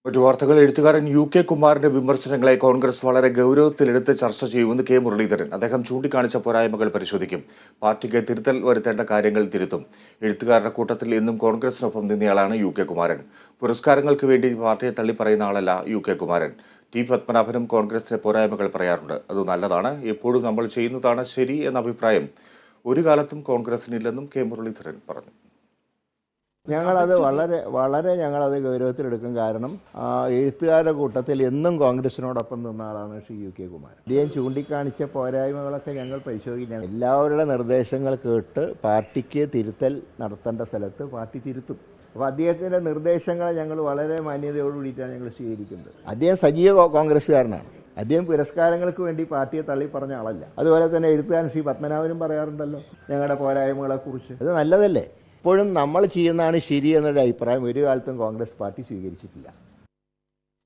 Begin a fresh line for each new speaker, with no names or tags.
മറ്റു വാർത്തകൾ എഴുത്തുകാരൻ UK കുമാറിന്റെ വിമർശനങ്ങളെ കോൺഗ്രസ് വളരെ ഗൗരവത്തിലെടുത്ത് ചർച്ച ചെയ്യുമെന്ന് കെ മുരളീധരൻ. അദ്ദേഹം ചൂണ്ടിക്കാണിച്ച പോരായ്മകൾ പരിശോധിക്കും. പാർട്ടിക്ക് തിരുത്തൽ വരുത്തേണ്ട കാര്യങ്ങൾ തിരുത്തും. എഴുത്തുകാരുടെ കൂട്ടത്തിൽ എന്നും കോൺഗ്രസിനൊപ്പം നിന്നയാളാണ് UK കുമാരൻ. പുരസ്കാരങ്ങൾക്ക് വേണ്ടി പാർട്ടിയെ തള്ളിപ്പറയുന്ന ആളല്ല UK കുമാരൻ. ടി പത്മനാഭനും കോൺഗ്രസിന്റെ പോരായ്മകൾ പറയാറുണ്ട്. അത് നല്ലതാണ്, എപ്പോഴും നമ്മൾ ചെയ്യുന്നതാണ് ശരി എന്ന അഭിപ്രായം ഒരു കാലത്തും കോൺഗ്രസിനില്ലെന്നും കെ മുരളീധരൻ പറഞ്ഞു.
ഞങ്ങളത് വളരെ ഞങ്ങളത് ഗൗരവത്തിലെടുക്കും. കാരണം എഴുത്തുകാരുടെ കൂട്ടത്തിൽ എന്നും കോൺഗ്രസിനോടൊപ്പം നിന്ന ആളാണ് ശ്രീ UK കുമാരൻ. അദ്ദേഹം ചൂണ്ടിക്കാണിച്ച പോരായ്മകളൊക്കെ ഞങ്ങൾ പരിശോധിക്കുകയാണ്. എല്ലാവരുടെ നിർദ്ദേശങ്ങൾ കേട്ട് പാർട്ടിക്ക് തിരുത്തൽ നടത്തേണ്ട സ്ഥലത്ത് പാർട്ടി തിരുത്തും. അപ്പോൾ അദ്ദേഹത്തിൻ്റെ നിർദ്ദേശങ്ങളെ ഞങ്ങൾ വളരെ മാന്യതയോടുകൂടിയിട്ടാണ് ഞങ്ങൾ സ്വീകരിക്കുന്നത്. അദ്ദേഹം സജീവ കോൺഗ്രസ്സുകാരനാണ്. അദ്ദേഹം പുരസ്കാരങ്ങൾക്ക് വേണ്ടി പാർട്ടിയെ തള്ളി പറഞ്ഞ ആളല്ല. അതുപോലെ തന്നെ എഴുത്തുകാരൻ ശ്രീ പത്മനാഭനും പറയാറുണ്ടല്ലോ ഞങ്ങളുടെ പോരായ്മകളെക്കുറിച്ച്. അത് നല്ലതല്ലേ? ഇപ്പോഴും നമ്മൾ ചെയ്യുന്നതാണ് ശരി എന്നൊരു അഭിപ്രായം ഒരു കാലത്തും കോൺഗ്രസ് പാർട്ടി സ്വീകരിച്ചിട്ടില്ല.